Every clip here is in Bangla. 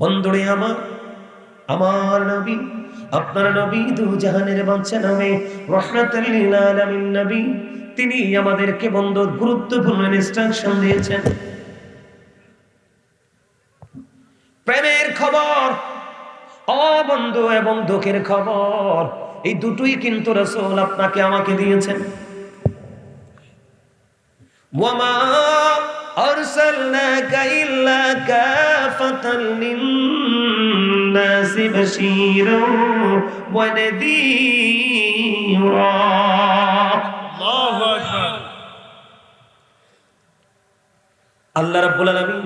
বন্ধুরে আমার, আমার নবী, আপনার নবী দু জাহানের বাদশা নবী, রাহমাতুল লিল আলামিন নবী, তিনি আমাদেরকে বন্ধু গুরুত্বপূর্ণ ইনস্ট্রাকশন দিয়েছেন। প্রেমের খবর ও বন্ধু এবং দুঃখের খবর, এই দুটোই কিন্তু রাসূল আপনাকে আমাকে দিয়েছেন। ওয়ামা আরসালনাকা ইল্লা কাফাতাল লিন-নাসি বাশীরাও ওয়া নাযীরা। আল্লাহু আকবার। আল্লাহ রাব্বুল আলামিন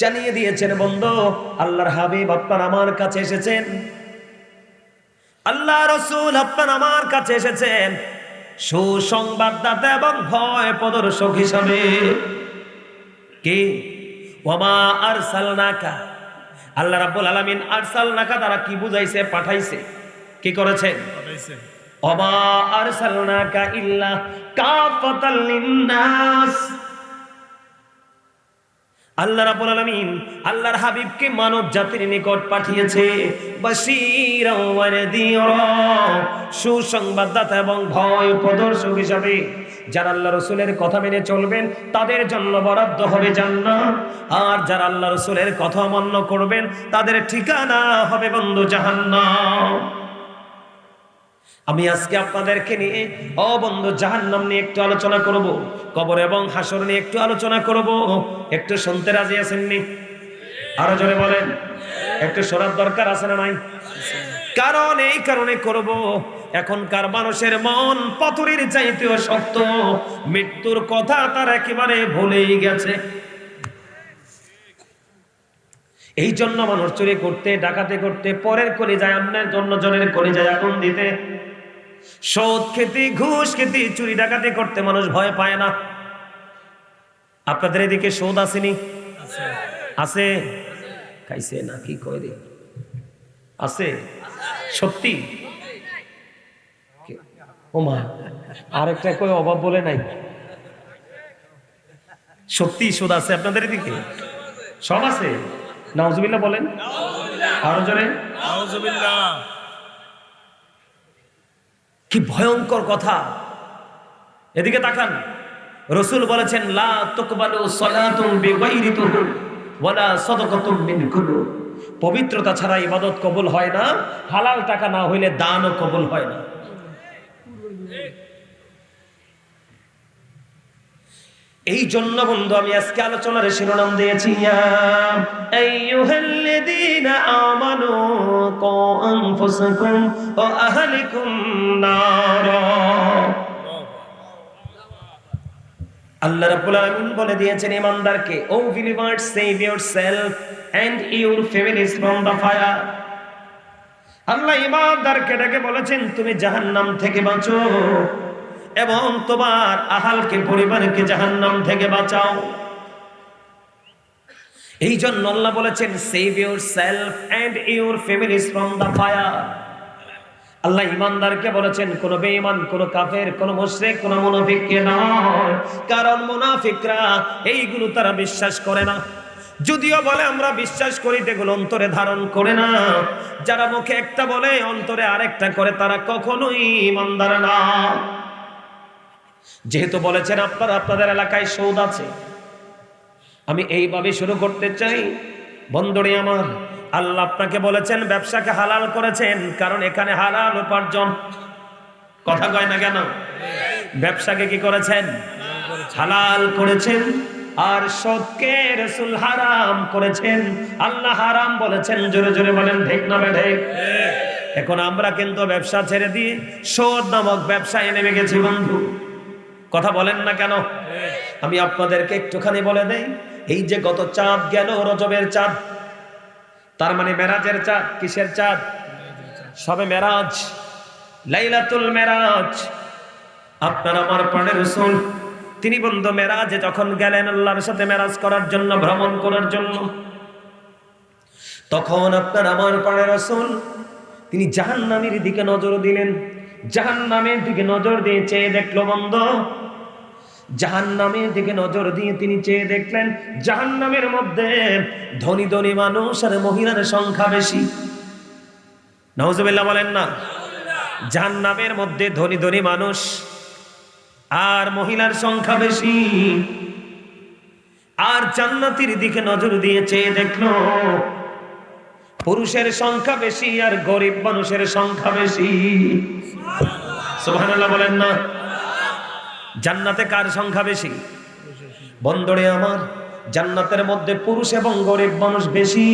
জানিয়ে দিয়েছেন বন্ধু, আল্লাহর হাবিব আপনার আমার কাছে এসেছেন, আল্লাহ রাসূল আপনার আমার কাছে এসেছেন সুসংবাদদাতা এবং ভয় প্রদর্শক হিসাবে। কি? ওয়ামা আরসালনাকা, আল্লাহ রাব্বুল আলামিন আরসালনাকা দ্বারা কি বুঝাইছে? পাঠাইছে। কি করেছেন? পাঠাইছে। ওয়ামা আরসালনাকা ইল্লা কাফাতাল লিন-নাস, আল্লাহ রাব্বুল আলামিন আল্লাহর হাবিবকে মানব জাতির নিকট পাঠিয়েছে বাশীরা ওয়া নাযীরা, সুসংবাদদাতা এবং ভয় প্রদর্শক হিসাবে। যারা আল্লাহ রাসূলের কথা মেনে চলবেন তাদের জন্য বরাদ্দ হবে জান্নাত, আর যারা আল্লাহ রাসূলের কথা অমান্য করবেন তাদের ঠিকানা হবে বন্ধু জাহান্নাম। আমি আজকে আপনাদেরকে নিয়ে বন্ধু জাহান্নাম নিয়ে একটু আলোচনা করব, কবর এবং হাসর নিয়ে একটু আলোচনা করব। একটু শুনতে রাজি আছেন নি? আরো জোরে বলেন। একটু শোনার দরকার আছে না নাই? কারণ এই কারণে করব, এখনকার মানুষের মন পাথরের চাইতেও শক্ত, মৃত্যুর কথা তার একেবারে ভুলেই গেছে। এই জন্য মানুষ চুরি করতে, ডাকাতি করতে, পরের করে যায় অন্যের জন্য জনের করে যায় আগুন দিতে, সুদ খেতে, ঘুষ খেতে, চুরি ডাকাতি করতে মানুষ ভয় পায় না। আপনাদের এদিকে সুদ আসেনি? আছে? খাইছে না কি কয় রে? আছে সত্যি? ওমা, আরেকটা কই অভাব বলে নাই। সত্যি সুদ আছে আপনাদের এদিকে? সব আছে? নাউজুবিল্লাহ বলেন। আরো জোরে নাউজুবিল্লাহ। কি ভয়ঙ্কর কথা! এদিকে তাকান, রাসূল বলেছেন লা তুকবালু সালাতুন বিগাইরি তুহুর ওয়ালা সাদাকাতুম মিন কুলুব, পবিত্রতা ছাড়া ইবাদত কবুল হয় না, হালাল টাকা না হইলে দানও কবুল হয় না। এই জন্য বন্ধু আমি আজকে আলোচনার শিরোনাম দিয়েছি ইয়া আইয়ুহাল্লাযীনা আমানু কু আনফুসাকুম ওয়া আহলিকুম নারা। আল্লাহ রাব্বুল আলামিন বলে দিয়েছেন ঈমানদারকে, O believers, save yourself and your families from the fire. আল্লাহ ঈমানদারকে ডেকে বলেছেন তুমি জাহান্নাম থেকে বাঁচো এবং তোমার আহালকে, পরিবারকে জাহান্নাম থেকে বাঁচাও। এই জন্য আল্লাহ বলেছেন save yourself and your families from the fire. আল্লাহ ঈমানদারকে বলেছেন, কোন বেঈমান, কোন কাফের, কোন মুশরিক, কোন মুনাফিককে নয়। কারণ মুনাফিকরা এইগুলো তারা বিশ্বাস করে না, যদিও বলে আমরা বিশ্বাস করি, এগুলো অন্তরে ধারণ করে না। যারা মুখে একটা বলে অন্তরে আরেকটা করে তারা কখনোই ঈমানদার না। যেহেতু বলেছেন আপনারা আপনাদের এলাকায় সুদ আছে, আমি এইভাবে শুরু করতে চাই। বন্ধুরে আমার, আল্লাহ আপনাকে বলেছেন ব্যবসাকে হালাল করেছেন, কারণ এখানে হালাল উপার্জন। কথা কয় না কেন? ব্যবসাকে কি করেছেন? হালাল করেছেন। আর সুদকে রাসূল হারাম করেছেন, আল্লাহ হারাম বলেছেন। জোরে জোরে বলেন ঠিক না বেঠিক? এখন আমরা কিন্তু ব্যবসা ছেড়ে দিয়ে সুদ নামক ব্যবসায় নেমে গেছি বন্ধু। কথা বলেন না কেন? আমি আপনাদেরকে একটুখানি বলে দেই, এই যে গত চাঁদ গেল, রজবের চাঁদ, তার মানে মেরাজের চাঁদ। কিসের চাঁদ? সবে মেরাজ, লাইলাতুল মেরাজ। আপনার আমার প্রাণের রাসূল তিনি বন্ধু মেরাজে যখন গেলেন আল্লাহর সাথে মেরাজ করার জন্য, ভ্রমণ করার জন্য, তখন আপনার আমার প্রাণের রাসূল তিনি জাহান্নামের দিকে নজর দিলেন। জাহান্নামের দিকে নজর দিয়ে চেয়ে দেখলো বন্ধু, জাহান্নামের দিকে নজর দিয়ে তিনি চেয়ে দেখলেন জাহান্নামের মধ্যে ধনী ধনী মানুষ আর মহিলার সংখ্যা বেশি। নাউজুবিল্লাহ বলেন না। জাহান্নামের মধ্যে ধনী ধনী মানুষ আর মহিলার সংখ্যা বেশি। আর জান্নাতের দিকে নজর দিয়ে চেয়ে দেখলো পুরুষের সংখ্যা বেশি আর গরিব মানুষের সংখ্যা বেশি। সুবহানাল্লাহ বলেন না। জান্নাতে কার সংখ্যা বেশি? বন্ধুরে আমার, জান্নাতের মধ্যে পুরুষ এবং গরিব মানুষ বেশি,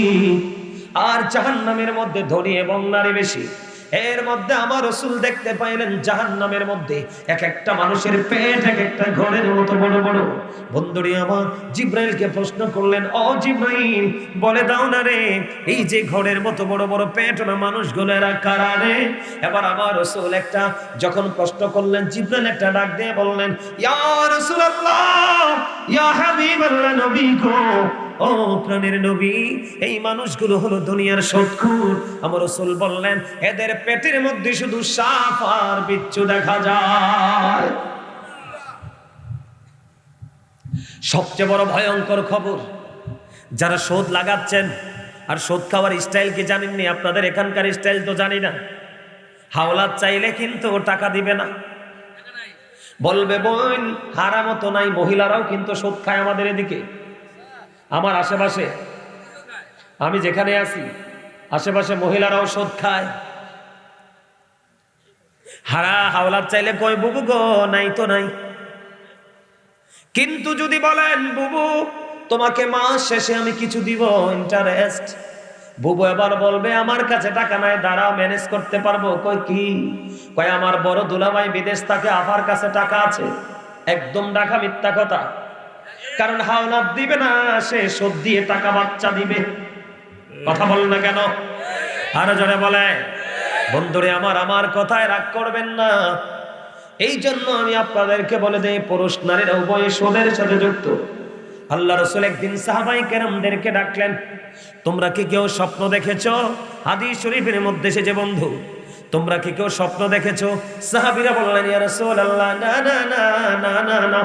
আর জাহান্নামের মধ্যে ধনী এবং নারী বেশি। এর মধ্যে আমার রাসূল দেখতে পাইলেন জাহান্নামের মধ্যে এক একটা মানুষের পেট এক একটা ঘরের মতো বড় বড়। বন্ধুরে আমার, জিব্রাইলকে প্রশ্ন করলেন, ও জিব্রাইল, বলে দাও না রে, এই যে ঘরের মতো বড় বড় পেট না মানুষগুলো এরা কারা রে? এবার আমার রাসূল একটা যখন প্রশ্ন করলেন, জিব্রাইল একটা ডাক দিয়ে বললেন, ইয়া রাসূলুল্লাহ, ইয়া হাবিবাল্লাহ, নবী গো, ও প্রাণের নবী, এই মানুষগুলো হলো দুনিয়ার শত্রু। আমার রাসূল বললেন, এদের পেটের মধ্যে শুধু সাপ আর বিচ্ছু দেখা যায়। সবচেয়ে বড় ভয়ঙ্কর খবর, যারা শোধ লাগাচ্ছেন আর শোধ খাওয়ার স্টাইল কি জানেননি? আপনাদের এখানকার স্টাইল তো জানি না। হাওলাত চাইলে কিন্তু টাকা দিবে না, বলবে বোন হারাম তো নাই। মহিলারাও কিন্তু শোধ খায় আমাদের এদিকে। আমার আশেপাশে, আমি যেখানে আছি আশেপাশে মহিলারাও শোধ খায়। হাওলাত চাইলে কই বুবু গো, নাই তো নাই। কিন্তু যদি বলেন বুবু তোমাকে মাস শেষে আমি কিছু দিব ইন্টারেস্ট, বুবু এবার বলবে আমার কাছে টাকা নাই, দাঁড়াও ম্যানেজ করতে পারবো। কই কি? কয় আমার বড় দুলাভাই বিদেশ থাকে, আপার কাছে টাকা আছে। একদম ঢাকা মিথ্যা কথা। কারণ হাওলাত দিবে না, সে শোধ দিয়ে টাকা বাচ্চা দিবে। কথা বল না কেন? আরো জোরে বলে। বন্ধুরে আমার কথায় রাগ করবেন না। এই জন্য আমি আপনাদেরকে বলে দেই, পুরুষ নারীরা উভয়ে শোধের সাথে যুক্ত। আল্লাহ রাসূল একদিন সাহাবায়ে কেরামদেরকে ডাকলেন, তোমরা কি কেউ স্বপ্ন দেখেছো? হাদিস শরীফের মধ্যে এসেছে বন্ধু, তোমরা কি কেউ স্বপ্ন দেখেছো? সাহাবীরা বললেন, ইয়া রাসূলুল্লাহ, না না না না না না,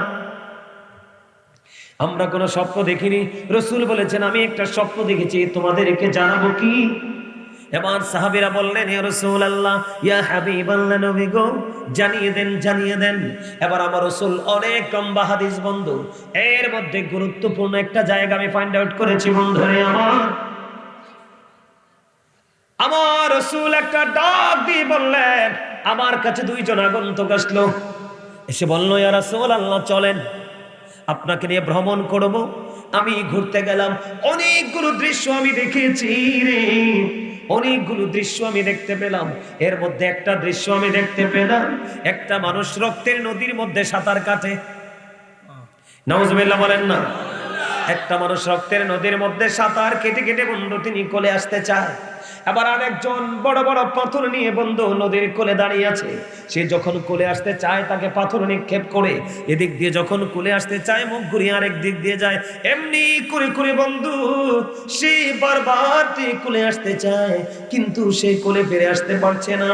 আমরা কোনো স্বপ্ন দেখিনি। রাসূল বলেছেন, আমি একটা স্বপ্ন দেখেছি, তোমাদেরকে জানাবো কি? এবার সাহাবীরা বললেন, ইয়া রাসূলুল্লাহ, ইয়া হাবিবাল্লাহ, নবী গো, জানিয়ে দেন জানিয়ে দেন। এবার আমার রাসূল অনেক লম্বা হাদিস বন্ধু, এর মধ্যে গুরুত্বপূর্ণ একটা জায়গা আমি ফাইন্ড আউট করেছি বন্ধুরে আমার রাসূল একটা ডাক দিয়ে বললেন, আমার কাছে দুইজন আগন্তুক আসলো, এসে বলল, ইয়া রাসূলুল্লাহ, চলেন আপনাকে নিয়ে ভ্রমণ করব। আমি ঘুরতে গেলাম, অনেকগুলো দৃশ্য আমি দেখেছি রে, অনেকগুলো দৃশ্য আমি দেখতে পেলাম। এর মধ্যে একটা দৃশ্য আমি দেখতে পেলাম, একটা মানুষ রক্তের নদীর মধ্যে সাঁতার কাটে। নাউজুবিল্লাহ বলেন না। একটা মানুষ রক্তের নদীর মধ্যে সাঁতার কেটে কেটে বন্ধু তিনি কোলে আসতে চায়। আবার আরেকজন বড় বড় পাথর নিয়ে বন্ধু নদীর কোলে দাঁড়িয়ে আছে। সে যখন কোলে আসতে চায় তাকে পাথর নিক্ষেপ করে, এদিক দিয়ে যখন কোলে আসতে চায় মুখ ঘুরিয়ে আরেক দিক দিয়ে যায়। এমনি করে করে বন্ধু সে বারবার কোলে আসতে চায়, কিন্তু সে কোলে ফিরে আসতে পারছে না।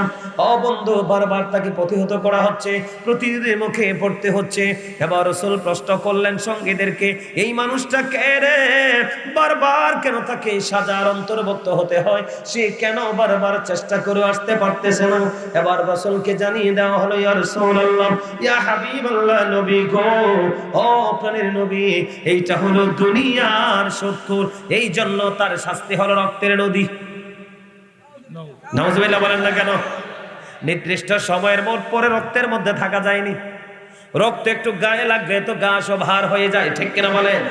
বন্ধু বারবার তাকে প্রতিহত করা হচ্ছে, প্রতিদিনের মুখে পড়তে হচ্ছে। এবার রাসূল প্রশ্ন করলেন সঙ্গীদেরকে, এই মানুষটা কে রে? বারবার কেন তাকে সাজার অন্তর্ভুক্ত হতে হয়? সে কেন বারবার চেষ্টা করে আসতে পারতেছে না? এবার রাসূলকে জানিয়ে দেওয়া হলো, ইয়া রাসূলুল্লাহ, ইয়া হাবিবাল্লাহ, নবী গো, ও প্রাণের নবী, এইটা হলো দুনিয়ার শত্রু, এই জন্য তার শাস্তি হলো রক্তের নদী। নাউজুবিল্লাহ বলেন না কেন? নির্দিষ্ট সময়ের পরে রক্তের মধ্যে থাকা যায়নি। রক্ত একটু গায়ে লাগলে তো গা সব ভার হয়ে যায়, ঠিক কিনা বলেন?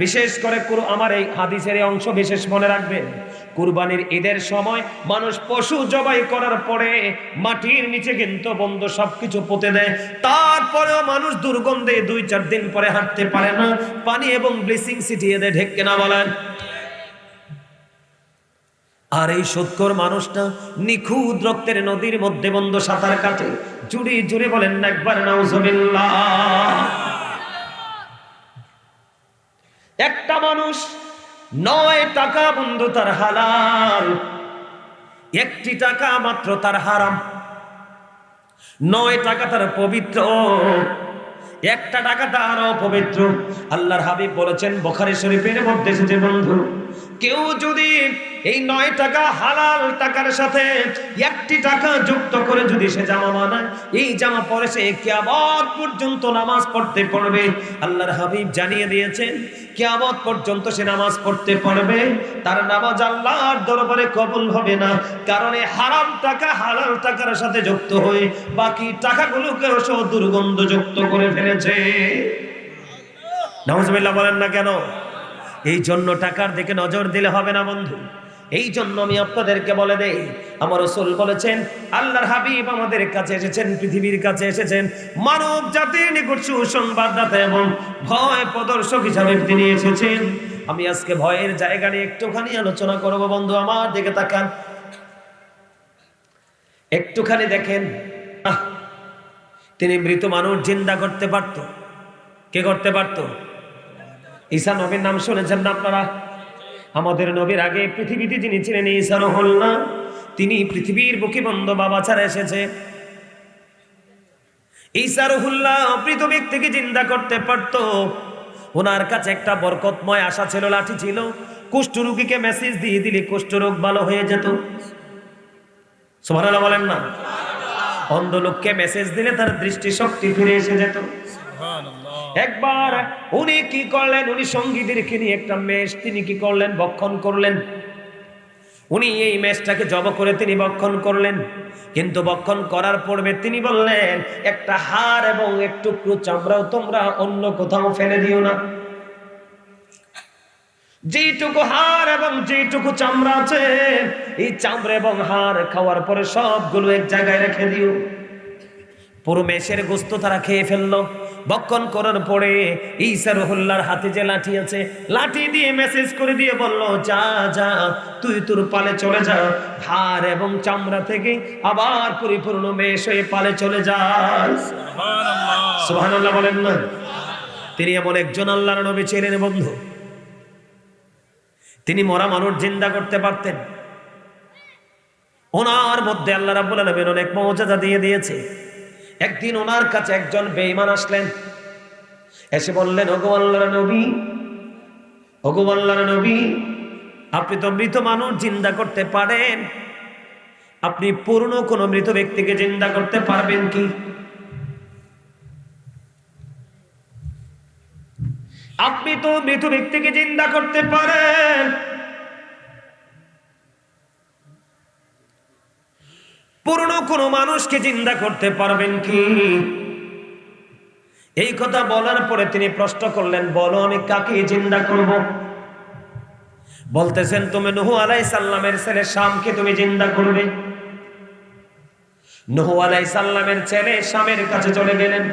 বিশেষ করে আমার এই হাদিসের এই অংশ বিশেষ মনে রাখবেন, কুরবানির ঈদের সময় মানুষ পশু জবাই করার পরে মাটির নিচে কিন্তু বন্ধু সবকিছু পুঁতে দেয়, তারপরেও মানুষ দুর্গন্ধে 2-4 দিন পরে হাঁটতে পারে না, পানি এবং ব্লিচিং ছিটিয়ে দেয়, ঠিক কিনা বলেন? আর এই সৎকর মানুষটা নিখুঁত রক্তের নদীর মধ্যে বন্ধু সাঁতার কাটে। জুড়ে জুড়ে বলেন না একবার নাউজুবিল্লাহ। একটা মানুষ 9 টাকা বন্ধু তার হালাল, 1টি টাকা মাত্র তার হারাম। 9 টাকা তার পবিত্র, একটা টাকা তারও পবিত্র। আল্লাহর হাবিব বলেছেন, বুখারী শরীফের মধ্যে এসেছে বন্ধু, কেউ যদি এই 9 টাকা হালাল টাকার সাথে একটি টাকা যুক্ত করে যদি সে জামা বানায়, এই জামা পরে সে কিয়ামত পর্যন্ত নামাজ পড়তে পারবে। আল্লাহর হাবিব জানিয়ে দিয়েছেন, কিয়ামত পর্যন্ত সে নামাজ পড়তে পারবে, তার নামাজ আল্লাহর দরবারে কবুল হবে না। কারণ এই হারাম টাকা হালাল টাকার সাথে যুক্ত হয়ে বাকি টাকাগুলোকে সব দুর্গন্ধ যুক্ত করে ফেলেছে। নাউজুবিল্লাহ বলেন না কেন? এই জন্য টাকার দিকে নজর দিলে হবে না বন্ধু। এই জন্য আমি আপনাদেরকে বলে দেই, আমার রাসূল বলেছেন, আল্লাহর হাবিব আমাদের কাছে এসেছেন, পৃথিবীর কাছে এসেছেন মানব জাতির নিকট সুসংবাদদাতা এবং ভয় প্রদর্শক হিসাবে তিনি এসেছেন। আমি আজকে ভয়ের জায়গা নিয়ে একটুখানি আলোচনা করব। বন্ধু আমার দিকে তাকান, একটুখানি দেখেন। তিনি মৃত মানুষ জিন্দা করতে পারত। কে করতে পারত? ঈসা নবীর নাম শুনেছেন না আপনারা? আমাদের নবীর আগে পৃথিবীতে যিনি ছিলেন ঈসা রুহুল্লাহ, তিনি পৃথিবীর বুকে বন্ধ বাবা ছাড়া এসেছে। ঈসা রুহুল্লাহ মৃত ব্যক্তিকে জিন্দা করতে পারত। ওনার কাছে একটা বরকতময় আশা ছিল, লাঠি ছিল। কুষ্ঠরোগীকে মেসেজ দিয়ে দিলে কুষ্ঠরোগ ভালো হয়ে যেত। সুবহানাল্লাহ বলেন না? অন্ধ লোককে মেসেজ দিলে তার দৃষ্টিশক্তি ফিরে এসে যেত। একবার উনি কি করলেন, উনি সঙ্গীদেরকে নিয়ে একটা মেষ তিনি কি করলেন, ভক্ষণ করলেন। উনি এই মেষটাকে জব করে তিনি ভক্ষণ করলেন, কিন্তু ভক্ষণ করার পূর্বে তিনি বললেন, একটা হাড় এবং একটু চামড়াও তোমরা অন্য কোথাও ফেলে দিও না। যেটুকু হাড় এবং যেটুকু চামড়া আছে, এই চামড়া এবং হাড় খাওয়ার পরে সবগুলো এক জায়গায় রেখে দিও। পুরো মেষের গোস্ত তারা খেয়ে ফেললো। ভক্ষণ করার পরে ঈসা রুহুল্লাহর হাতে যে লাঠি আছে, লাঠি দিয়ে মেসেজ করে দিয়ে বলল, যা যা তুই তোর পালে চলে যা, হাড় এবং চামড়া থেকে আবার পরিপূর্ণ মেষ হয়ে পালে চলে যায়। সুবহানাল্লাহ বলেন না? তিনি এমন একজন আল্লাহর নবী ছিলেন বন্ধু, তিনি মরা মানুষ জিন্দা করতে পারতেন। ওনার মধ্যে আল্লাহ রাব্বুল আলামিন অনেক মুজিজা দিয়ে দিয়েছে। একদিন ওনার কাছে একজন বেঈমান আসলেন, এসে বললেন, ওগো আল্লাহর নবী, ওগো আল্লাহর নবী, আপনি তো মৃত মানুষ জিন্দা করতে পারেন, আপনি পুরনো কোন মৃত ব্যক্তিকে জিন্দা করতে পারবেন কি? আপনি তো মৃত ব্যক্তিকে জিন্দা করতে পারেন, পুরনো কোন মানুষকে জিন্দা করতে পারবেন কি? এই কথা বলার পরে তিনি প্রশ্ন করলেন, বলো আমি কাকে জিন্দা করব? বলতেছেন, তুমি নূহ আলাইহিস সালামের ছেলে শামকে তুমি জিন্দা করবে। নূহ আলাইহিস সালামের ছেলে শামের কাছে চলে গেলেন।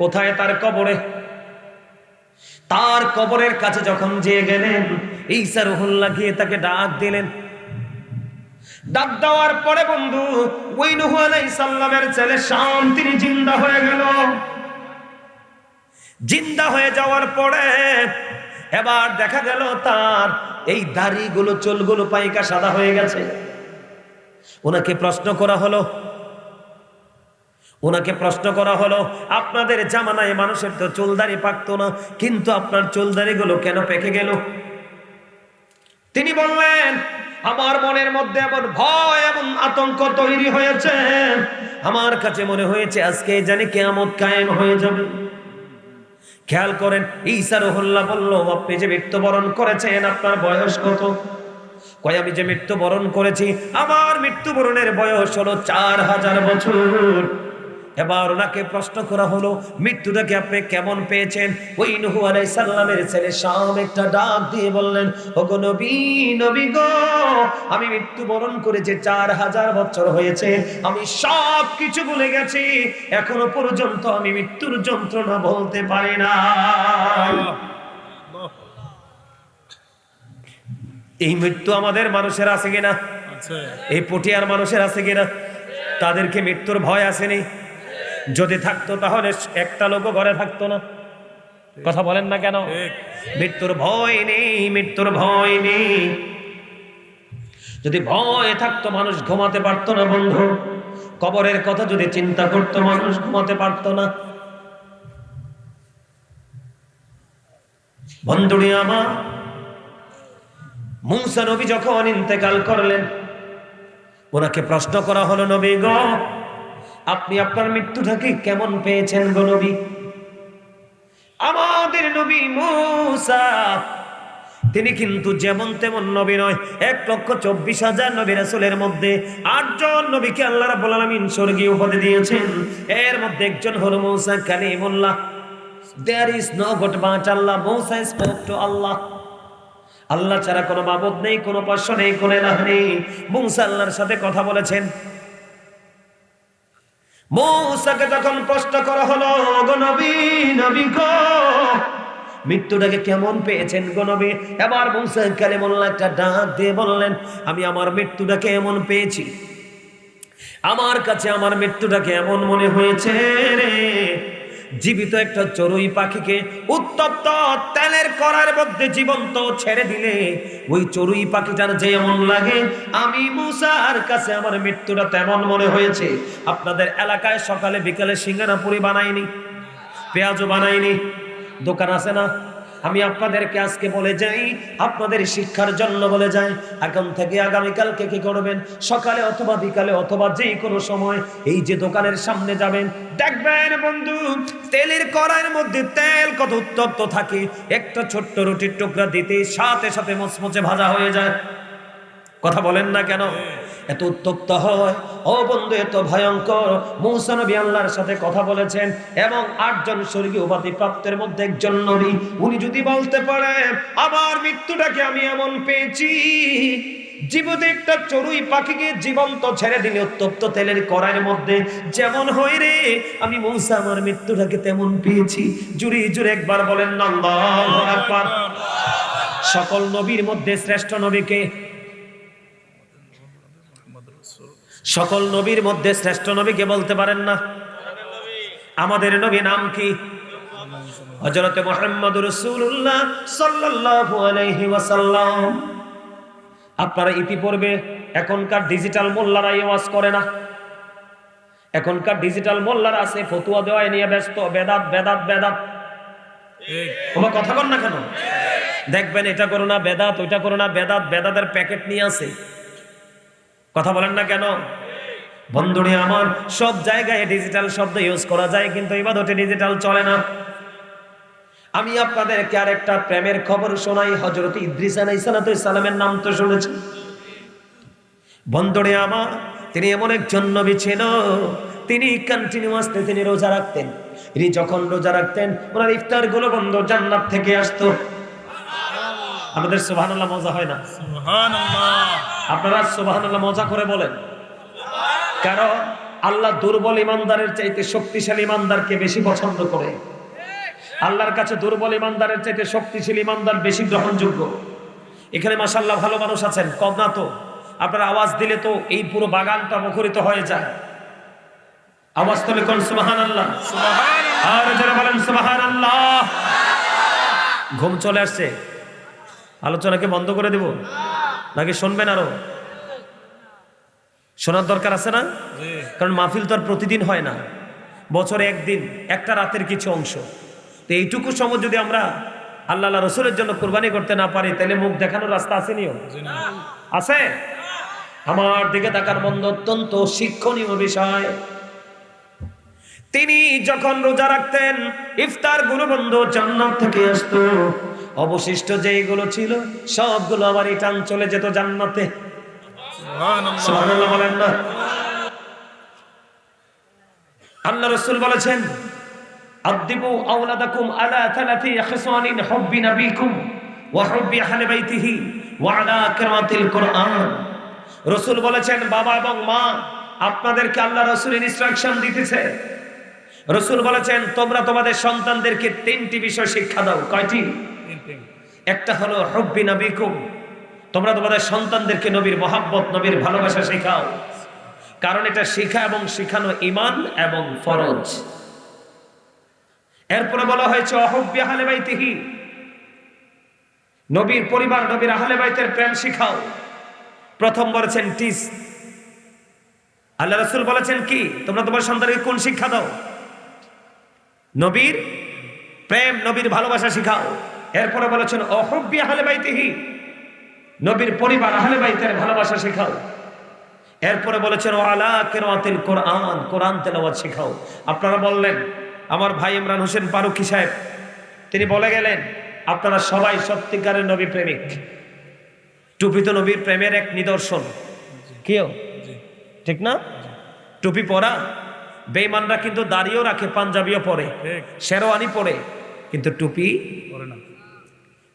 কোথায়? তার কবরে। তার কবরের কাছে যখন যেয়ে গেলেন, ঈসা রুহুল্লাহ গিয়ে তাকে ডাক দিলেন। ডাক দেওয়ার পরে বন্ধু, ওই নূহ আলাইহিস সালামের ছেলে শাম তিনি জিন্দা হয়ে গেল। জিন্দা হয়ে যাওয়ার পরে এবার দেখা গেল তার এই দাড়িগুলো, চুলগুলো পাইকা সাদা হয়ে গেছে। ওনাকে প্রশ্ন করা হলো, আপনাদের জামানায় মানুষের তো চুলদাড়ি পাকতো না, কিন্তু আপনার চুলদাড়িগুলো কেন পেকে গেল? তিনি বললেন, আমার মনের মধ্যে এমন ভয় এবং আতঙ্ক তৈরি হয়েছে, আমার কাছে মনে হয়েছে আজকে জানি কিয়ামত কায়েম হয়ে যাবে। খেয়াল করেন, ঈসা রুহুল্লাহ বলল, আপনি যে মৃত্যুবরণ করেছেন আপনার বয়স কত? কয়, আমি যে মৃত্যুবরণ করেছি আমার মৃত্যুবরণের বয়স হলো 4000 বছর। এবার ওনাকে প্রশ্ন করা হলো, মৃত্যুটাকে আপনি কেমন পেয়েছেন? ওই নূহ আলাইহিস সালামের ছেলে শাম একটা ডাক দিয়ে বললেন, ওগো নবী, নবী গো, আমি মৃত্যুবরণ করেছি 4000 বছর হয়েছে, আমি সব কিছু ভুলে গেছি, এখনো পর্যন্ত আমি মৃত্যুর যন্ত্রণা বলতে পারি না। এই মৃত্যু আমাদের মানুষের আছে কিনা? এই পটিয়ার মানুষের আছে কিনা? তাদেরকে মৃত্যুর ভয় আসেনি? যদি থাকতো তাহলে একটা লোকও ঘরে থাকতো না। কথা বলেন না কেন? মৃত্যুর ভয় নেই, মৃত্যুর ভয় নেই। যদি ভয় থাকতো মানুষ ঘুমাতে পারতো না বন্ধু। কবরের কথা যদি চিন্তা করতো মানুষ ঘুমাতে পারতো না। বন্ধুরে আমার, মূসা নবী যখন ইন্তেকাল করলেন, ওনাকে প্রশ্ন করা হলো, নবী গো, আপনি আপনার মৃত্যুটাকে কেমন পেয়েছেন গো নবী? আমাদের নবী মূসা তিনি কিন্তু যেমন তেমন নবী নয়। 1,24,000 নবী রাসূলের মধ্যে 8 জন নবীকে আল্লাহ রাব্বুল আলামিন স্বর্গীয় উপাধি দিয়েছেন। এর মধ্যে একজন হলো Musa Kalimullah. There is no God but Allah. Mousa spoke to Allah. আল্লাহ ছাড়া কোনো মাবুদ নেই, কোনো উপাস্য নেই, কোনো ইলাহ নেই। মূসা আল্লাহর সাথে কথা বলেছেন। মূসাকে যখন প্রশ্ন করা হলো, গো নবী, নবী গো, মৃত্যুটাকে কেমন পেয়েছেন গো নবী? এবার মূসা কালিমুল্লাহ একটা ডাক দিয়ে বললেন, আমি আমার মৃত্যুটাকে এমন পেয়েছি, আমার কাছে আমার মৃত্যুটাকে এমন মনে হয়েছে রে, জীবিত একটা চড়ুই পাখিকে উত্তপ্ত তেলের কড়াইয়ের মধ্যে জীবন্ত ছেড়ে দিলে ওই চড়ুই পাখিটার যে এমন লাগে, আমি মূসার কাছে আমার মৃত্যুটা তেমন মনে হয়েছে। আপনাদের এলাকায় সকালে বিকালে সিঙ্গারা পুরি বানায়নি, পেঁয়াজও বানায়নি, দোকান আছে না? আমি আপনাদেরকে আজকে বলে যাই, আপনাদের শিক্ষার জন্য বলে যাই, এখন থেকে আগামীকালকে কি করবেন? সকালে অথবা বিকালে অথবা যে কোনো সময় এই যে দোকানের সামনে যাবেন, দেখবেন বন্ধু তেলের কড়াইয়ের মধ্যে তেল কত উত্তপ্ত থাকে, একটা ছোট্ট রুটির টুকরা দিতে সাথে সাথে মচমচে ভাজা হয়ে যায়। কথা বলেন না কেন? এত উত্তপ্ত হয়। ও বন্ধু, এত ভয়ঙ্কর। মূসা নবী আল্লাহর সাথে কথা বলেছেন এবং 8 জন স্বর্গীয় উপাধি প্রাপ্তের মধ্যে একজন নবী। উনি যদি বলতে পারে আমার মৃত্যুটাকে আমি এমন পেয়েছি, জীবিত একটা চড়ুই পাখিকে জীবন্ত ছেড়ে দিলে উত্তপ্ত তেলের কড়াইয়ের মধ্যে যেমন হয় রে, আমি মূসা আমার মৃত্যুটাকে তেমন পেয়েছি। জুড়ে জুড়ে একবার বলেন না আল্লাহু আকবার। সকল নবীর মধ্যে শ্রেষ্ঠ নবীকে, সকল নবীর মধ্যে শ্রেষ্ঠ নবীকে বলতে পারেন না? আমাদের নবী নাম কি? হযরত মুহাম্মদুর রাসূলুল্লাহ সাল্লাল্লাহু আলাইহি ওয়াসাল্লাম। আপনারা ইতিপূর্বে এখনকার ডিজিটাল মোল্লারা ওয়াজ করে না? এখনকার ডিজিটাল মোল্লারা আছে ফতোয়া দেওয়ায় নিয়ে ব্যস্ত, বেদাত বেদাত বেদাত। কোনো কথা বল না কেন? দেখবেন এটা করো না বেদাত, ওইটা করো না বেদাত, বেদাতের প্যাকেট নিয়ে আছে। কথা বলেন না কেন? বন্ধুরে আমার, সব জায়গায় ডিজিটাল শব্দ ইউজ করা যায়, কিন্তু ইবাদতে ডিজিটাল চলে না। আমি আপনাদেরকে আরেকটা প্রেমের খবর শোনাই। হযরত ইদ্রিস আলাইহিস সালামের নাম তো শুনেছেন। বন্ধুরে আমার, তিনি এমন একজন নবী ছিল, তিনি কন্টিনিউয়াসলি তিনি রোজা রাখতেন। তিনি যখন রোজা রাখতেন, ওনার ইফতার গুলো বন্ধ জান্নাত থেকে আসতো। আমাদের সুবহানাল্লাহ মজা হয় না? সুবহানাল্লাহ। আপনারা সুবহানাল্লাহ মজা করে বলেন, কারণ আল্লাহ দুর্বল ইমানদারের চাইতে শক্তিশালী ইমানদারকে বেশি পছন্দ করে। আল্লাহর কাছে দুর্বল ইমানদারের চাইতে শক্তিশালী ইমানদার বেশি গ্রহণযোগ্য। এখানে মাশাআল্লাহ ভালো মানুষ আছেন, কম না তো? আপনারা আওয়াজ দিলে তো এই পুরো বাগানটা মুখরিত হয়ে যায়। আওয়াজ তুলে কোন সুবহানাল্লাহ, সুবহানাল্লাহ, আর যারা বলেন সুবহানাল্লাহ। ঘুম চলে আসছে, আলোচনাকে বন্ধ করে দেব নাকি শুনবেন? আরো শোনার দরকার আছে না? কারণ মাহফিল তো আর প্রতিদিন হয় না, বছরে একদিন, একটা রাতের কিছু অংশ। তো এইটুকু সময় যদি আমরা আল্লাহ রসুলের জন্য কুরবানি করতে না পারি, তাহলে মুখ দেখানোর রাস্তা আসেনিও আছে? আমার দিকে তাকার বন্ধ, অত্যন্ত শিক্ষণীয় বিষয়। তিনি যখন রোজা রাখতেন, ইফতার গুলো বন্ধ জান্নাত থেকে আসতো, অবশিষ্ট যেগুলো ছিল সবগুলো আবার রিটার্ন চলে যেত জান্নাতে। সুবহানাল্লাহ বলেন না? আল্লাহ রাসূল বলেছেন, আদিবু আওলাদাকুম আলা থালাথি খিসানিন হুব্বি নবিকুম ওয়া হুব্বি আহলি বাইতিহি ওয়া আলা কিরাতিল কুরআন। রাসূল বলেছেন, বাবা এবং মা আপনাদেরকে আল্লাহ রাসূলের ইনস্ট্রাকশন দিতেছে। রাসূল বলেছেন, তোমরা তোমাদের সন্তানদেরকে 3টি বিষয় শিক্ষা দাও। কয়টি? একটা হলো হুব্বি নবিকুম, তোমরা তোমাদের সন্তানদেরকে নবীর মহব্বত, নবীর ভালোবাসা শেখাও, কারণ এটা শিখা এবং শিখানো ঈমান এবং ফরজ। এরপরে বলা হয়েছে অহুব্বি আহলে বাইতিহি, নবীর পরিবার, নবীর আহলে বাইতের প্রেম শিখাও। প্রথম বলেছেন টিস। আল্লাহ রাসূল বলেছেন কি? তোমরা তোমার সন্তানকে কোন শিক্ষা দাও? নবীর প্রেম, নবীর ভালোবাসা শিখাও। এরপরে বলেছেন অহুব্বি আহলে বাইতিহি, নবীর পরিবার আহলে বাইতের ভালোবাসা শেখাও। এরপরে বলেছেন ওয়ালা কিরাআতিল কোরআন, কোরআন তেলাওয়াত শেখাও। আপনারা বললেন, আমার ভাই ইমরান হোসেন ফারুকী সাহেব তিনি বলে গেলেন আপনারা সবাই সত্যিকারের নবী প্রেমিক। টুপি তো নবীর প্রেমের এক নিদর্শন, কেউ ঠিক না? টুপি পরা বেঈমানরা কিন্তু দাড়িও রাখে, পাঞ্জাবিও পরে, শেরওয়ানি পরে, কিন্তু টুপি পরে না।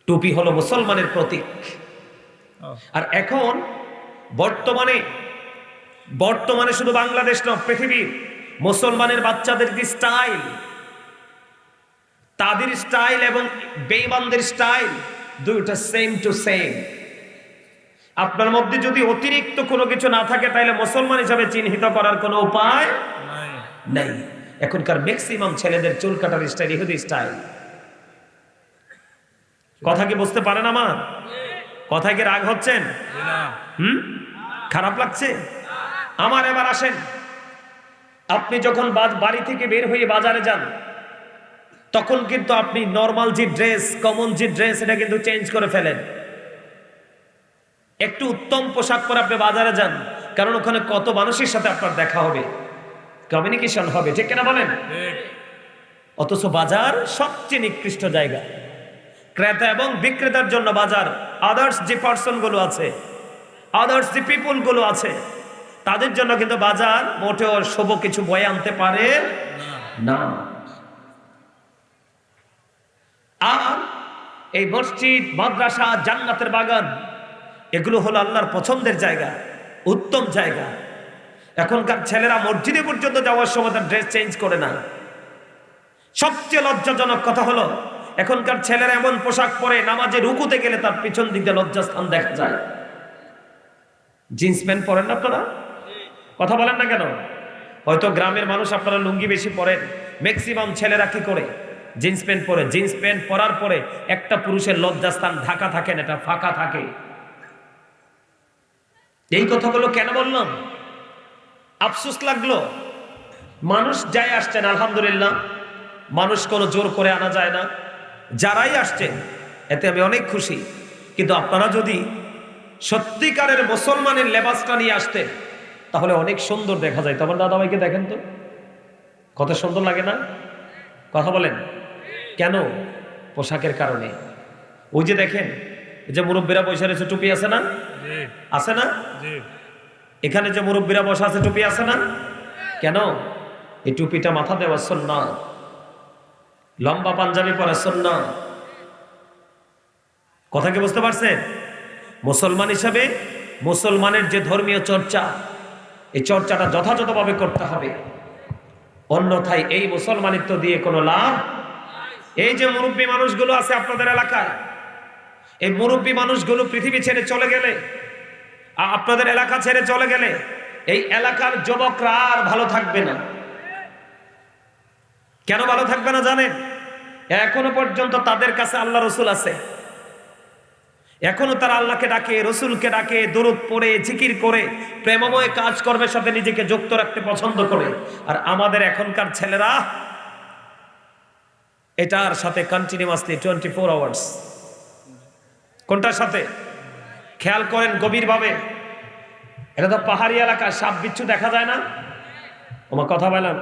টুপি হলো মুসলমানের প্রতীক। আর এখন বর্তমানে শুধু বাংলাদেশ না, পৃথিবীর মুসলমানের বাচ্চাদের যে স্টাইল, তাদের স্টাইল এবং বেঈমানদের স্টাইল দুইটা সেম টু সেম। আপনার মধ্যে যদি অতিরিক্ত কোনো কিছু না থাকে তাহলে মুসলমান হিসাবে চিহ্নিত করার কোনো উপায় নাই। এখনকার ম্যাক্সিমাম ছেলেদের চুল কাটার স্টাইল ইহুদি স্টাইল। কথা কি বুঝতে পারেন? আমার কথায় কি রাগ হচ্ছেন? খারাপ লাগছে আমার? এবার আসেন, আপনি যখন বাড়ি থেকে বের হয়ে বাজারে যান তখন কিন্তু আপনি নরমাল যে ড্রেস, কমন যে ড্রেস, এটা কিন্তু চেঞ্জ করে ফেলেন। একটু উত্তম পোশাক পরে আপনি বাজারে যান, কারণ ওখানে কত মানুষের সাথে আপনার দেখা হবে, কমিউনিকেশন হবে, ঠিক কিনা বলেন? অথচ বাজার সবচেয়ে নিকৃষ্ট জায়গা। ক্রেতা এবং বিক্রেতার জন্য বাজার, আদার্স যে পার্সন গুলো আছে, আদার্স যে পিপুল গুলো আছে, তাদের জন্য কিন্তু বাজার মোটেও শুভ কিছু বয়ে আনতে পারে না। আর এই মসজিদ, মাদ্রাসা, জান্নাতের বাগান, এগুলো হলো আল্লাহর পছন্দের জায়গা, উত্তম জায়গা। এখনকার ছেলেরা মসজিদে পর্যন্ত যাওয়ার সময় তার ড্রেস চেঞ্জ করে না। সবচেয়ে লজ্জাজনক কথা হলো এখনকার ছেলেরা এমন পোশাক পরে নামাজে রুকুতে গেলে তার পিছন দিকে লজ্জাস্থান দেখা যায়। জিন্স প্যান্ট পরেন না আপনারা? কথা বলেন না কেন? হয়তো গ্রামের মানুষ আপনারা লুঙ্গি বেশি পরেন, ম্যাক্সিমাম ছেলেরা কি করে? জিন্স প্যান্ট পরে। জিন্স প্যান্ট পরার পরে একটা পুরুষের লজ্জাস্থান ঢাকা থাকে না, এটা ফাঁকা থাকে। এই কথাগুলো কেন বললাম? আফসোস লাগলো। মানুষ যাই আসছেন আলহামদুলিল্লাহ, মানুষ কোনো জোর করে আনা যায় না, যারাই আসছেন এতে আমি অনেক খুশি। কিন্তু আপনারা যদি সত্যিকারের মুসলমানের লেবাসটা নিয়ে আসতেন তাহলে অনেক সুন্দর দেখা যায়। তোমার দাদাভাইকে দেখেন তো, কত সুন্দর লাগে না? কথা বলেন কেন? পোশাকের কারণে। ওই যে দেখেন, এই যে মুরব্বীরা বসে রয়েছে, টুপি আছে না? আছে না? এখানে যে মুরব্বীরা বসে আছে, টুপি আছে না? কেন? এই টুপিটা মাথা দেওয়া সুন্নাত, লম্বা পাঞ্জাবি পরা সুন্নাত। কথা কি বুঝতে পারছেন? মুসলমান হিসাবে মুসলমানের যে ধর্মীয় চর্চা, এই চর্চাটা যথাযথভাবে করতে হবে, অন্যথায় এই মুসলমানিত্ব দিয়ে কোনো লাভ। এই যে মুরব্বী মানুষগুলো আছে আপনাদের এলাকায়, এই মুরব্বী মানুষগুলো পৃথিবী ছেড়ে চলে গেলে, আপনাদের এলাকা ছেড়ে চলে গেলে এই এলাকার যুবকরা আর ভালো থাকবে না। কেন ভালো থাকবে না জানেন? এখনো পর্যন্ত তাদের কাছে আল্লাহ রসুল আছে, এখনো তারা আল্লাহকে ডাকে, রসুলকে ডাকে, দরুদ পড়ে, জিকির করে, প্রেমময় কাজকর্মের সাথে নিজেকে যুক্ত রাখতে পছন্দ করে। আর আমাদের এখনকার ছেলেরা এটার সাথে কন্টিনিউয়াসলি 24 আওয়ার্স। কোনটার সাথে? খেয়াল করেন গভীরভাবে। এটা তো পাহাড়ি এলাকা, সাপ বিচ্ছু দেখা যায় না? আমার কথা বললাম,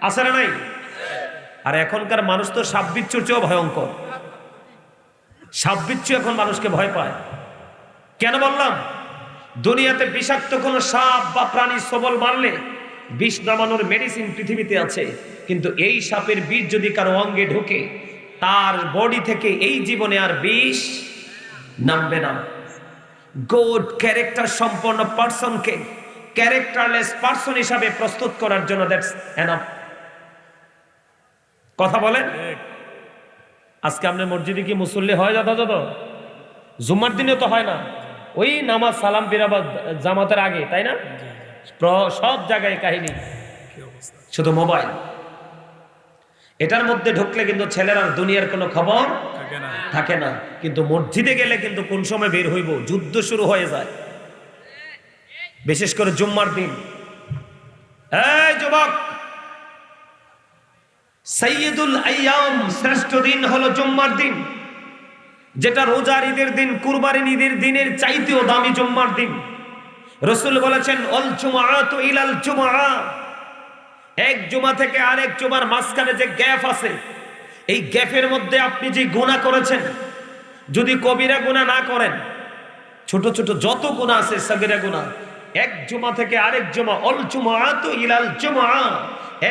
আছে না নাই? আর এখনকার মানুষ তো সাপ বিচ্ছুর চেয়েও ভয়ঙ্কর। সাপ বিচ্ছু এখন মানুষকে ভয় পায়। কেন বললাম? দুনিয়াতে বিষাক্ত কোনো সাপ বা প্রাণী সবল মারলে বিষ নামানোর মেডিসিন পৃথিবীতে আছে, কিন্তু এই সাপের বিষ যদি কারো অঙ্গে ঢোকে তার বডি থেকে এই জীবনে আর বিষ নামবে না। গুড ক্যারেক্টার সম্পন্ন পার্সনকে ক্যারেক্টারলেস পার্সন হিসাবে প্রস্তুত করার জন্য দ্যাটস এনাফ। কথা বলেন? আজকে আপনার মসজিদে কি মুসল্লি হয় যথাযথ? জুম্মার দিনে তো হয় না, ওই নামাজ সালাম ফিরাবার জামাতের আগে, তাই না? সব জায়গায় কাহিনী, শুধু মোবাইল। এটার মধ্যে ঢুকলে কিন্তু ছেলেরা দুনিয়ার কোনো খবর থাকে না, কিন্তু মসজিদে গেলে কিন্তু কোন সময় বের হইব যুদ্ধ শুরু হয়ে যায়, বিশেষ করে জুম্মার দিন। এই যুবক, সাইয়্যিদুল আইয়াম, শ্রেষ্ঠ দিন হলো জুম্মার দিন। যেটা রোজার ঈদের দিন, কুরবানির ঈদের দিনের চাইতেও দামি জুম্মার দিন। রাসূল বলেছেন অল জুমআতু ইলাল জুমআ, এক জুমা থেকে আরেক জুমার মাঝখানে যে গ্যাপ আছে, এই গ্যাপের মধ্যে আপনি যে গুনাহ করেছেন, যদি কবিরা গুনাহ না করেন, ছোট ছোট যত গুনাহ আছে সাগীরা গুনাহ, এক জুমা থেকে আরেক জুমা, অল জুমআতু ইলাল জুমআ,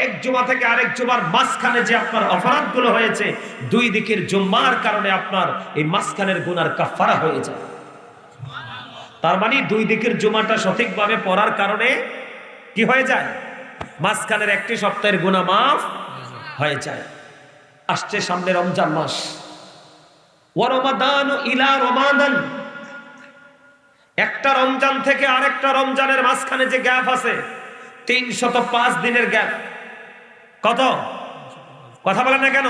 এক জুমা থেকে আরেক জুমার মাঝখানে যে আপনার অপরাধগুলো হয়েছে, দুই দিকের জুম্মার কারণে আপনার এই মাঝখানের গুনার কাফারা হয়ে যায়। তার মানে দুই দিকের জুমাটা সঠিকভাবে পড়ার কারণে কি হয়ে যায়? মাঝখানের একটি সপ্তাহের গুনাহ মাফ হয়ে যায়। আসছে সামনে রমজান মাস, ওয়া রমাদান ইলা রমাদান, একটা রমজান থেকে আরেকটা রমজানের মাঝখানে যে গ্যাপ আছে 305 দিনের গ্যাপ। কত? কথা বলেন না কেন?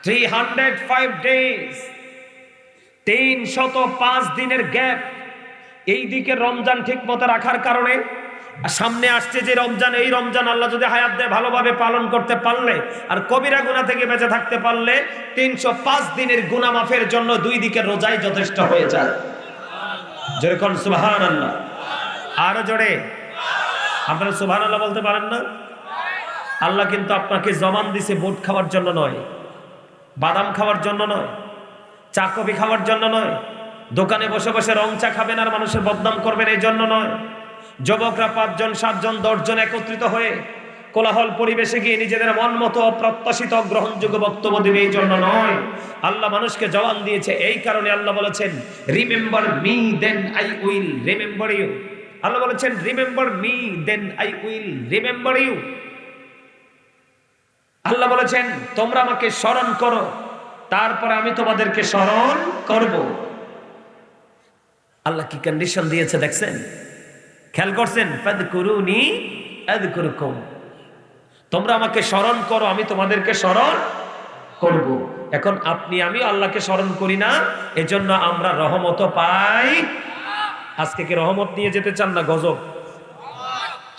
305 ডেজ, 305 দিনের গ্যাপ। এই দিকে রমজান ঠিক মতো রাখার কারণে সামনে আসছে যে রমজান, এই রমজান আল্লাহ যদি হায়াত দেয় ভালোভাবে পালন করতে পারলে আর কবিরা গুনাহ থেকে বেঁচে থাকতে পারলে 305 দিনের গুনাহ মাফের জন্য দুই দিকের রোজাই যথেষ্ট হয়ে যায়। জোরে কোন সুবহানাল্লাহ। আরো জোরে। আপনারা সুবহানাল্লাহ বলতে পারেন না? আল্লাহ কিন্তু আপনাকে জমান দিছে বুট খাওয়ার জন্য নয়, বাদাম খাওয়ার জন্য নয়, চা কফি খাওয়ার জন্য নয়, দোকানে বসে বসে রং চা খাবেন আর মানুষের বদনাম করবেন এই জন্য নয়, যুবকরা 5 জন 7 জন 10 জন একত্রিত হয়ে কোলাহল পরিবেশে গিয়ে নিজেদের মন মতো অপ্রত্যাশিত গ্রহণযোগ্য বক্তব্য দিবে এই জন্য নয়। আল্লাহ মানুষকে জবান দিয়েছে এই কারণে। আল্লাহ বলেছেন remember me then I will remember you. আল্লাহ বলেছেন remember me then I will remember you. আল্লাহ বলেছেন তোমরা আমাকে স্মরণ করো, তারপরে আমি তোমাদেরকে স্মরণ করব। আল্লাহ কি কন্ডিশন দিয়েছে দেখছেন? খেয়াল করছেন? ফাযকুরুনি আযকুরুকুম, তোমরা আমাকে স্মরণ করো, আমি তোমাদেরকে স্মরণ করব। এখন আপনি আমি আল্লাহকে স্মরণ করি না, এজন্য আমরা রহমত পাই। আজকে কি রহমত নিয়ে যেতে চান না গজব?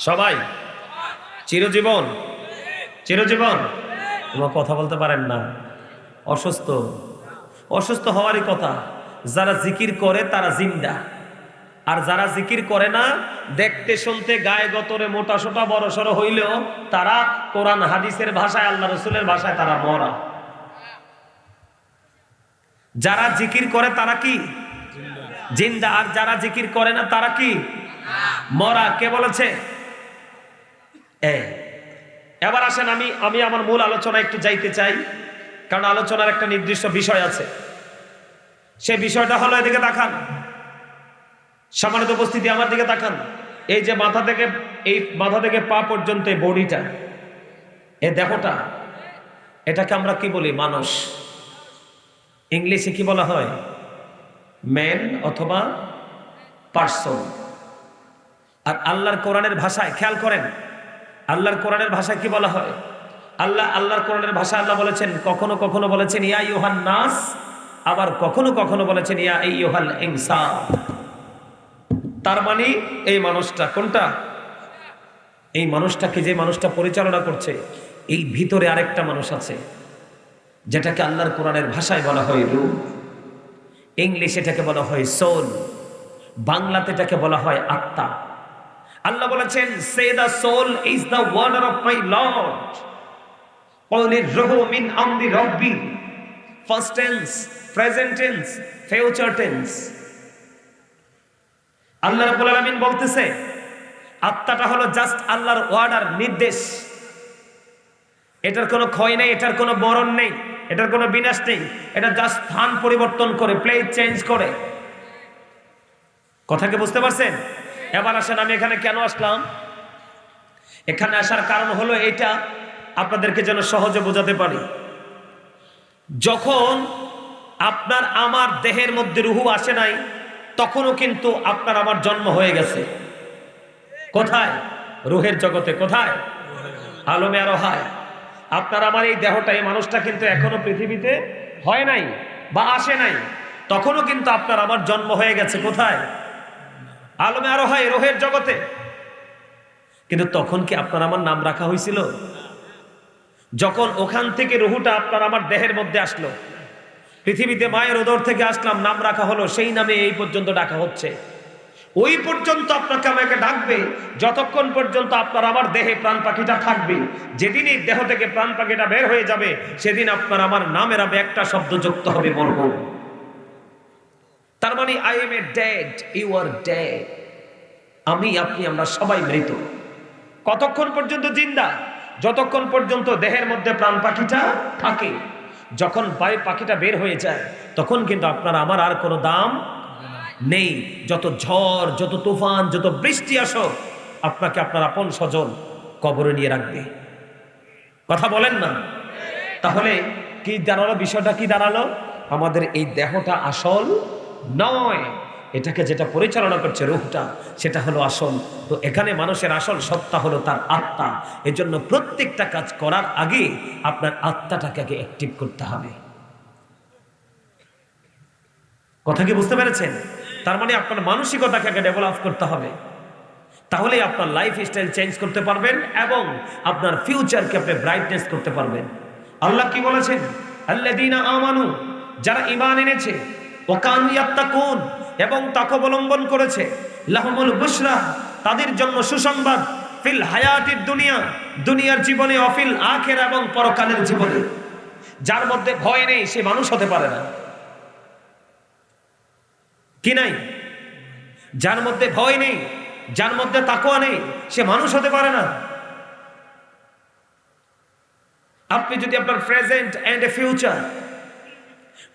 সবাই চিরজীবন? চিরজীবন? তোমরা কথা বলতে পারেন না, অসুস্থ। অসুস্থ হওয়ারই কথা। যারা জিকির করে তারা জিন্দা, আর যারা জিকির করে না, দেখতে শুনতে গায়ে গতরে মোটা সোটা বড় সড়ো হইলেও তারা কোরআন হাদিসের ভাষায়, আল্লাহ রসুলের ভাষায় তারা মরা। যারা জিকির করে তারা কি জিন্দা, আর যারা জিকির করে না তারা কি মরা। কে বলেছে? এবার আসেন আমি আমার মূল আলোচনা একটু যাইতে চাই, কারণ আলোচনার একটা নির্দিষ্ট বিষয় আছে। সে বিষয়টা হলো, এদিকে তাকান, সম্মানিত উপস্থিতি আমার দিকে তাকান। এই যে মাথা থেকে পা পর্যন্ত এই বডিটা, এই দেহটা, এটাকে আমরা কি বলি? মানুষ। ইংলিশে কি বলা হয়? ম্যান অথবা পার্সন। আর আল্লাহর কোরআনের ভাষায় খেয়াল করেন, আল্লাহর কোরআনের ভাষায় কি বলা হয়? আল্লাহর কোরআনের ভাষা আল্লাহ বলেছেন, কখনো কখনো বলেছেন ইয়া আইয়ুহান নাস, আবার কখনো কখনো বলেছেন ইয়া আইয়ুহাল ইনসান। তার মানে এই মানুষটা কোনটা? এই মানুষটাকে, যে মানুষটা পরিচালনা করছে, এই ভিতরে আরেকটা মানুষ আছে, যেটাকে আল্লাহর কোরআনের ভাষায় বলা হয় রূহ, ইংলিশে এটাকে বলা হয় সোল, বাংলাতে এটাকে বলা হয় আত্মা। আল্লাহ বলেছেন say the soul is the warder of my Lord, ক্বালির রূহু মিন আমরি রাব্বি, first tense, present tense, future tense. আল্লাহ রাব্বুল আলামিন বলতেছে আত্মাটা হলো জাস্ট আল্লাহর অর্ডার, নির্দেশ। এটার কোনো ক্ষয় নেই, এটার কোনো মরণ নেই, এটার কোনো বিনাশ নেই। এটা জাস্ট স্থান পরিবর্তন করে, প্লেস চেঞ্জ করে। কথা কি বুঝতে পারছেন? এবার আসেন, আমি এখানে কেন আসলাম? এখানে আসার কারণ হলো এটা, আপনাদেরকে যেন সহজে বোঝাতে পারি। যখন আপনার আমার দেহের মধ্যে রুহু আসে নাই, তখনও কিন্তু আপনার আমার জন্ম হয়ে গেছে। কোথায়? রুহের জগতে। কোথায়? আলমে আরোহায়। আপনার আমার এই দেহটা, এই মানুষটা কিন্তু এখনো পৃথিবীতে হয় নাই বা আসে নাই, তখনও কিন্তু আপনার আমার জন্ম হয়ে গেছে। কোথায়? আলমে আরোহায়, রুহের জগতে। কিন্তু তখন কি আপনার আমার নাম রাখা হয়েছিল? যখন ওখান থেকে রুহুটা আপনার আমার দেহের মধ্যে আসলো, পৃথিবীতে মায়ের উদর থেকে আসলাম, নাম রাখা হলো, সেই নামে এই পর্যন্ত ডাকা হচ্ছে। ওই পর্যন্ত আপনাকে আমাকে ডাকবে যতক্ষণ পর্যন্ত আপনার আমার দেহে প্রাণ পাখিটা থাকবে। যেদিন এই দেহ থেকে প্রাণ পাখিটা বের হয়ে যাবে, সেদিন আপনার আমার নামের আবে একটা শব্দ যুক্ত হবে, মরহুম। তার মানে I am a dead, you are dead. আমি, আপনি, আমরা সবাই মৃত। কতক্ষণ পর্যন্ত জিন্দা? যতক্ষণ পর্যন্ত দেহের মধ্যে প্রাণ পাখিটা থাকে। যখন পাখিটা বের হয়ে যায়, তখন কিন্তু আপনার আমার আর কোনো দাম নেই। যত ঝড়, যত তুফান, যত বৃষ্টি আসো, আপনাকে আপনার আপন স্বজন কবরে নিয়ে রাখবে। কথা বলেন না? তাহলে কি দাঁড়ালো? বিষয়টা কি দাঁড়ালো? আমাদের এই দেহটা আসল নয়, এটাকে যেটা পরিচালনা করছে রূহটা, সেটা হলো আসল। তো এখানে মানুষের আসল সত্তা হলো তার আত্মা। এজন্য প্রত্যেকটা কাজ করার আগে আপনার আত্মাটাকে আগে অ্যাক্টিভ করতে হবে। কথা কি বুঝতে পেরেছেন? তার মানে আপনার মানসিকতাকে আগে ডেভেলপ করতে হবে, তাহলে আপনার লাইফ স্টাইল চেঞ্জ করতে পারবেন এবং আপনার ফিউচারকে আপনি ব্রাইটনেস করতে পারবেন। আল্লাহ কি বলেছেন? আল্লাযীনা আমানু, যারা ঈমান এনেছে, ওয়া কানু ইয়াত্তাকুন, এবং তাকওয়া অবলম্বন করেছে, লাহুমুল বুশরা, তাদের জন্য সুসংবাদ, ফিল হায়াতিদ দুনিয়া, দুনিয়ার জীবনে, অফিল আখিরা, এবং পরকালের জীবনে। যার মধ্যে ভয় নেই সে মানুষ হতে পারে না। কি নাই? যার মধ্যে ভয় নেই, যার মধ্যে তাকওয়া নেই, সে মানুষ হতে পারে না। আপনি যদি আপনার প্রেজেন্ট এন্ড ফিউচার,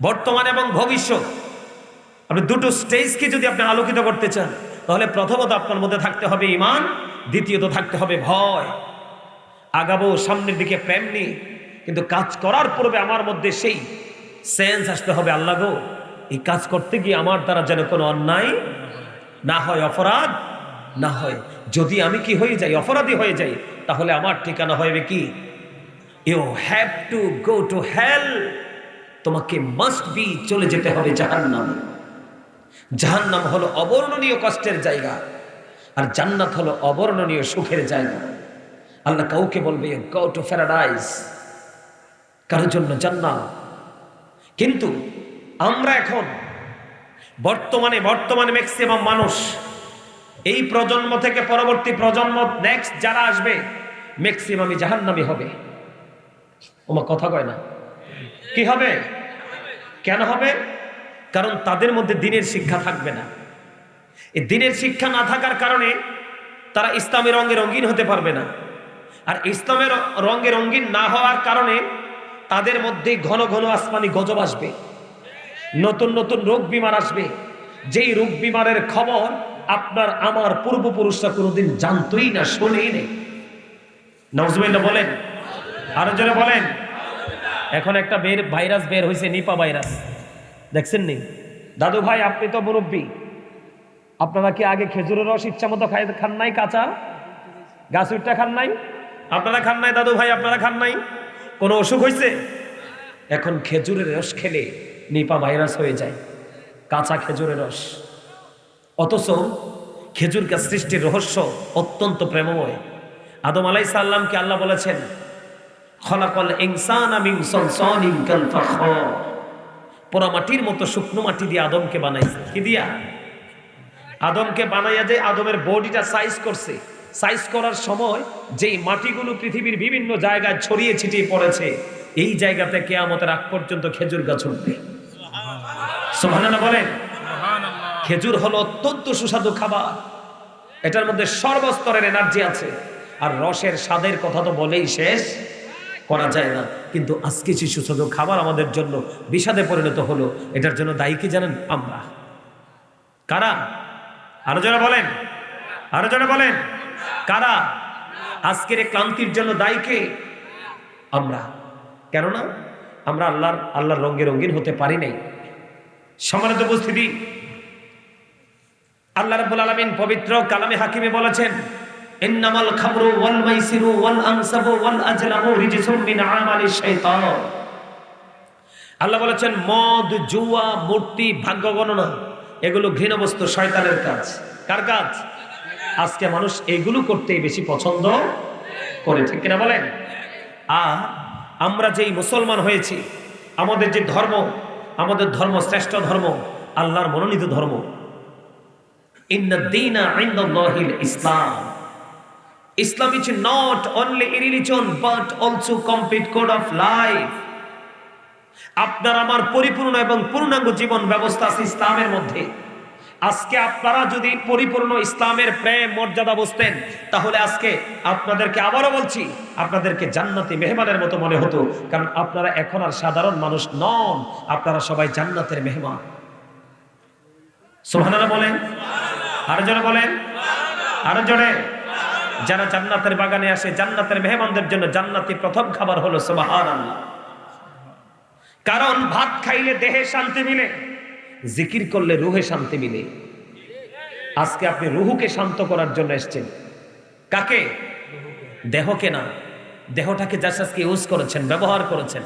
বর্তমান এবং ভবিষ্যৎ, আপনি দুটো স্টেজকে যদি আপনি আলোকিত করতে চান, তাহলে প্রথমত আপনার মধ্যে থাকতে হবে ঈমান, দ্বিতীয়ত থাকতে হবে ভয়। আগাবো সামনের দিকে প্রেম নিয়ে, কিন্তু কাজ করার পূর্বে আমার মধ্যে সেই সেন্স আসতে হবে, আল্লাহ গো, এই কাজ করতে গিয়ে আমার দ্বারা যেন কোনো অন্যায় না হয়, অপরাধ না হয়। যদি আমি কি হয়ে যাই, অপরাধী হয়ে যাই, তাহলে আমার ঠিকানা হবে কি? You have to go to hell. তোমাকে মাস্ট বি চলে যেতে হবে জাহান্নামে। জাহান্নাম হলো অবর্ণনীয় কষ্টের জায়গা, আর জান্নাত হলো অবর্ণনীয় সুখের জায়গা। আল্লাহ কাউকে বলবে গো টু প্যারাডাইস, কারোর জন্য জান্নাত। কিন্তু আমরা এখন বর্তমানে ম্যাক্সিমাম মানুষ, এই প্রজন্ম থেকে পরবর্তী প্রজন্ম, নেক্সট যারা আসবে, ম্যাক্সিমামই জাহান্নামী হবে। ওমা কথা কয় না? কি হবে? কেন হবে? কারণ তাদের মধ্যে দ্বীনের শিক্ষা থাকবে না। এই দ্বীনের শিক্ষা না থাকার কারণে তারা ইসলামের রঙে রঙিন হতে পারবে না। আর ইসলামের রঙে রঙিন না হওয়ার কারণে তাদের মধ্যে ঘন ঘন আসমানি গজব আসবে, নতুন নতুন রোগ বিমার আসবে, যেই রোগ বিমারের খবর আপনার আমার পূর্বপুরুষরা কোনোদিন জানতোই না, শোনেই নেই। নাউজুবিল্লাহ বলেন, আরো জোরে বলেন। এখন একটা ভাইরাস বের হয়েছে, নিপা ভাইরাস, দেখছেন নি? দাদু ভাই আপনি তো মুরব্বী, আপনারা কি আগে খেজুরের রস ইচ্ছা মতো খান নাই? কাঁচা গাছ উঠটা খান নাই? আপনারা খান নাই দাদু ভাই? আপনারা খান নাই? কোনো অসুখ হয়েছে? এখন খেজুরের রস খেলে নিপা ভাইরাস হয়ে যায়, কাঁচা খেজুরের রস। অথচ খেজুর গাছ সৃষ্টির রহস্য অত্যন্ত প্রেমময়। আদম আলাইহিস সালামকে আল্লাহ বলেছেন, খলাকাল ইনসানা মিন সালসালিন কাল ফাখর, পোড়া মাটির মতো শুকনো মাটি দিয়ে আদমকে বানাইছে। কি দিয়া? আদমকে বানাইয়া যে আদমের বডিটা সাইজ করছে, সাইজ করার সময় যেই মাটিগুলো পৃথিবীর বিভিন্ন জায়গায় ছড়িয়ে ছিটিয়ে পড়েছে, এই জায়গাতে কিয়ামতের আগ পর্যন্ত খেজুর গাছ উঠবে। সুবহানাল্লাহ বলেন। খেজুর হলো অত্যন্ত সুস্বাদু খাবার, এটার মধ্যে সর্বস্তরের এনার্জি আছে। আর রসের স্বাদের কথা তো বলেই শেষ করা যায় না। কিন্তু আজকে যে সুস্বাদু খাবার আমাদের জন্য বিষাদে পরিণত হলো, এটার জন্য দায়ী কি জানেন? আমরা। কারা? আরো জনে বলেন, আরো জনে বলেন, কারা? আজকের এই ক্লান্তির জন্য দায়ী কে? আমরা। কেননা আমরা আল্লাহর রঙে রঙিন হতে পারি নাই। সম্মানিত উপস্থিতি, আল্লাহ রাব্বুল আলামিন পবিত্র কালামে হাকিমে বলেছেন, ইন্নামাল খামরু ওয়াল মাইসিরু ওয়াল আনসাবু ওয়াল আজলামু রিজসুম মিন আমালিশ শাইতান। আল্লাহ বলেছেন, মদ, জুয়া, মূর্তি, ভাগ্য গণনা, এগুলো ঘৃণ্য বস্তু, শয়তানের কাজ। কার কাজ? আজকে মানুষ এগুলো করতেই বেশি পছন্দ করে, ঠিক কিনা বলেন? আর আমরা যেই মুসলমান হয়েছি, আমাদের যে ধর্ম, আমাদের ধর্ম শ্রেষ্ঠ ধর্ম, আল্লাহর মনোনীত ধর্ম। ইন্নাদ-দীনা ইনদাল্লাহিল ইসলাম। Islam is not only a religion but also complete code of life. আপনার আমার পরিপূর্ণ এবং পূর্ণাঙ্গ জীবন ব্যবস্থা আছে ইসলামের মধ্যে। আজকে আপনারা যদি পরিপূর্ণ ইসলামের প্রেম মর্যাদা বুঝতেন, তাহলে আজকে আপনাদেরকে আবারও বলছি, আপনাদেরকে জান্নাতি মেহমানের মতো মনে হতো। কারণ আপনারা এখন আর সাধারণ মানুষ নন, আপনারা সবাই জান্নাতের মেহমান। সুবহানাল্লাহ বলেন, আরো জোরে বলেন, আরো জোরে। যারা জান্নাতের বাগানে আসে, জান্নাতের মেহমানদের জন্য জান্নাতি প্রথম খাবার হলো সুবহানাল্লাহ। কারণ ভাত খাইলে দেহে শান্তি মিলে, জিকির করলে রুহে শান্তি মিলে। আজকে আপনি রুহুকে শান্ত করার জন্য এসেছেন। কাকে? দেহকে না। দেহটাকে জাস্ট আজকে ইউজ করেছেন, ব্যবহার করেছেন।